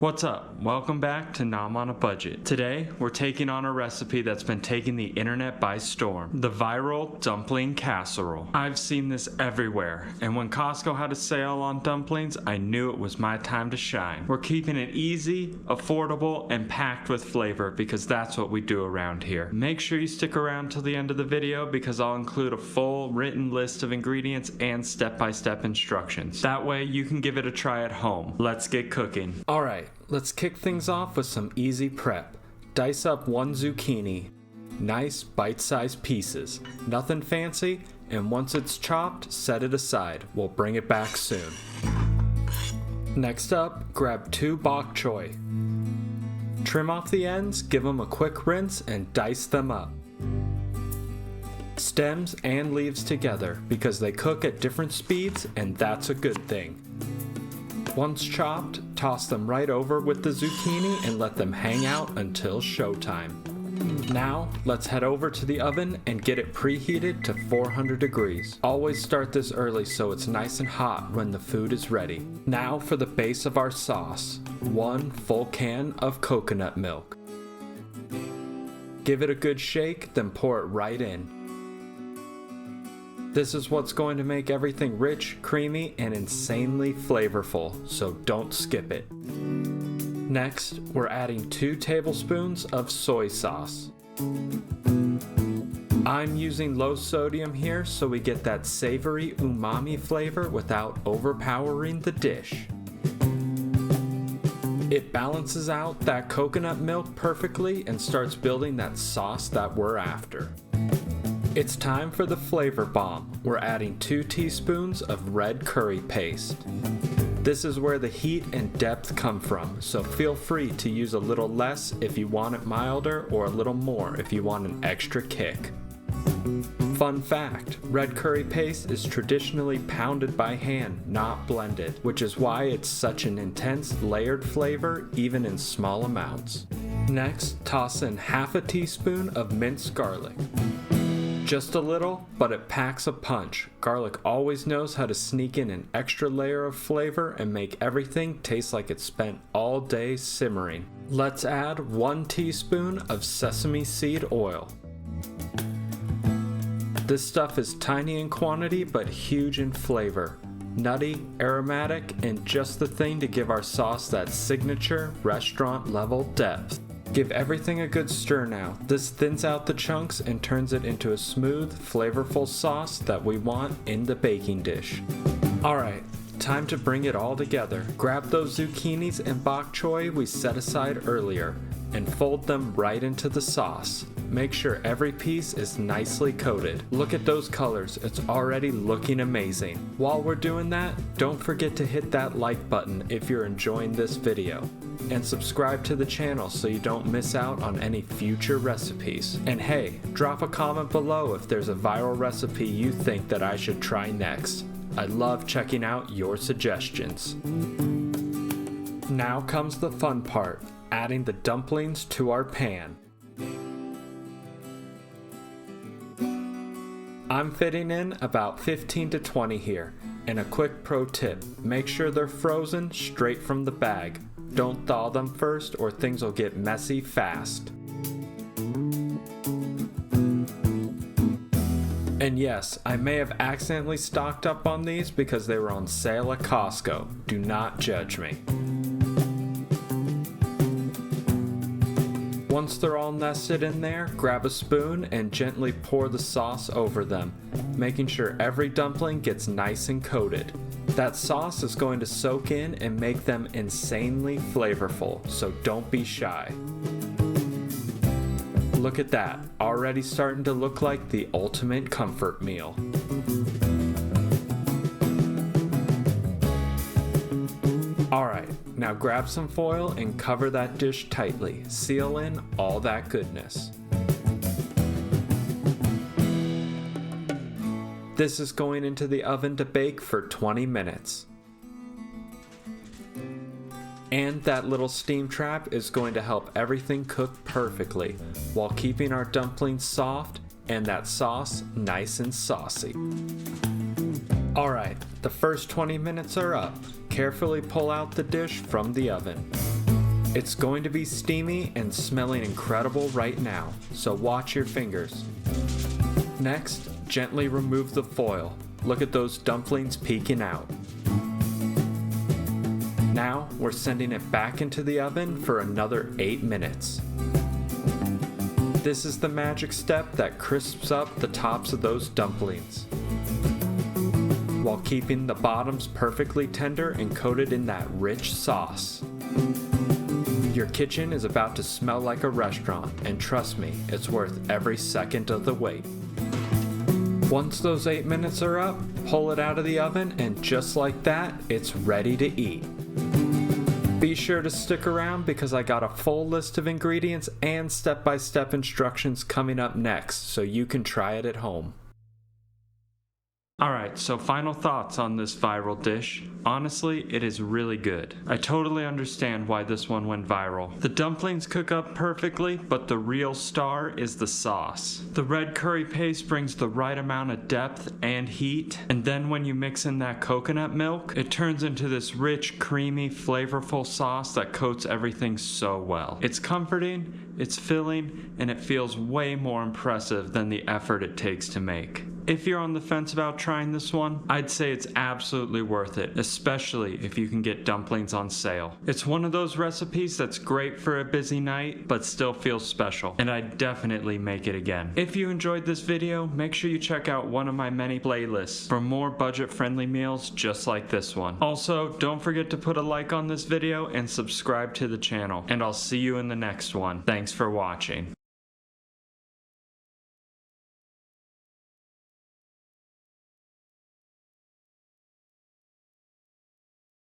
What's up? Welcome back to Nom on a Budget. Today, we're taking on a recipe that's been taking the internet by storm, the viral dumpling casserole. I've seen this everywhere, and when Costco had a sale on dumplings, I knew it was my time to shine. We're keeping it easy, affordable, and packed with flavor because that's what we do around here. Make sure you stick around till the end of the video because I'll include a full written list of ingredients and step-by-step instructions. That way, you can give it a try at home. Let's get cooking. Alright. Let's kick things off with some easy prep. Dice up one zucchini. Nice bite-sized pieces. Nothing fancy, and once it's chopped, set it aside. We'll bring it back soon. Next up, grab 2 bok choy. Trim off the ends, give them a quick rinse, and dice them up. Stems and leaves together because they cook at different speeds, and that's a good thing. Once chopped, toss them right over with the zucchini and let them hang out until showtime. Now, let's head over to the oven and get it preheated to 400 degrees. Always start this early so it's nice and hot when the food is ready. Now for the base of our sauce. 1 full can of coconut milk. Give it a good shake, then pour it right in. This is what's going to make everything rich, creamy, and insanely flavorful, so don't skip it. Next, we're adding 2 tablespoons of soy sauce. I'm using low sodium here so we get that savory umami flavor without overpowering the dish. It balances out that coconut milk perfectly and starts building that sauce that we're after. It's time for the flavor bomb. We're adding 2 teaspoons of red curry paste. This is where the heat and depth come from, so feel free to use a little less if you want it milder or a little more if you want an extra kick. Fun fact, red curry paste is traditionally pounded by hand, not blended, which is why it's such an intense layered flavor even in small amounts. Next, toss in half a teaspoon of minced garlic. Just a little, but it packs a punch. Garlic always knows how to sneak in an extra layer of flavor and make everything taste like it spent all day simmering. Let's add 1 teaspoon of sesame seed oil. This stuff is tiny in quantity but huge in flavor. Nutty, aromatic, and just the thing to give our sauce that signature restaurant level depth. Give everything a good stir now. This thins out the chunks and turns it into a smooth, flavorful sauce that we want in the baking dish. Alright, time to bring it all together. Grab those zucchinis and bok choy we set aside earlier and fold them right into the sauce. Make sure every piece is nicely coated. Look at those colors, it's already looking amazing. While we're doing that, don't forget to hit that like button if you're enjoying this video. And subscribe to the channel so you don't miss out on any future recipes. And hey, drop a comment below if there's a viral recipe you think that I should try next. I love checking out your suggestions. Now comes the fun part, adding the dumplings to our pan. I'm fitting in about 15 to 20 here. And a quick pro tip, make sure they're frozen straight from the bag. Don't thaw them first or things will get messy fast. And yes, I may have accidentally stocked up on these because they were on sale at Costco. Do not judge me. Once they're all nested in there, grab a spoon and gently pour the sauce over them, making sure every dumpling gets nice and coated. That sauce is going to soak in and make them insanely flavorful, so don't be shy. Look at that, already starting to look like the ultimate comfort meal. Alright, now grab some foil and cover that dish tightly. Seal in all that goodness. This is going into the oven to bake for 20 minutes. And that little steam trap is going to help everything cook perfectly while keeping our dumplings soft and that sauce nice and saucy. Alright, the first 20 minutes are up. Carefully pull out the dish from the oven. It's going to be steamy and smelling incredible right now, so watch your fingers. Next, gently remove the foil. Look at those dumplings peeking out. Now, we're sending it back into the oven for another 8 minutes. This is the magic step that crisps up the tops of those dumplings, while keeping the bottoms perfectly tender and coated in that rich sauce. Your kitchen is about to smell like a restaurant, and trust me, it's worth every second of the wait. Once those 8 minutes are up, pull it out of the oven, and just like that, it's ready to eat. Be sure to stick around because I got a full list of ingredients and step-by-step instructions coming up next, so you can try it at home. Alright, so final thoughts on this viral dish. Honestly, it is really good. I totally understand why this one went viral. The dumplings cook up perfectly, but the real star is the sauce. The red curry paste brings the right amount of depth and heat, and then when you mix in that coconut milk, it turns into this rich, creamy, flavorful sauce that coats everything so well. It's comforting, it's filling, and it feels way more impressive than the effort it takes to make. If you're on the fence about trying this one, I'd say it's absolutely worth it, especially if you can get dumplings on sale. It's one of those recipes that's great for a busy night, but still feels special, and I'd definitely make it again. If you enjoyed this video, make sure you check out one of my many playlists for more budget-friendly meals just like this one. Also, don't forget to put a like on this video and subscribe to the channel, and I'll see you in the next one. Thanks for watching.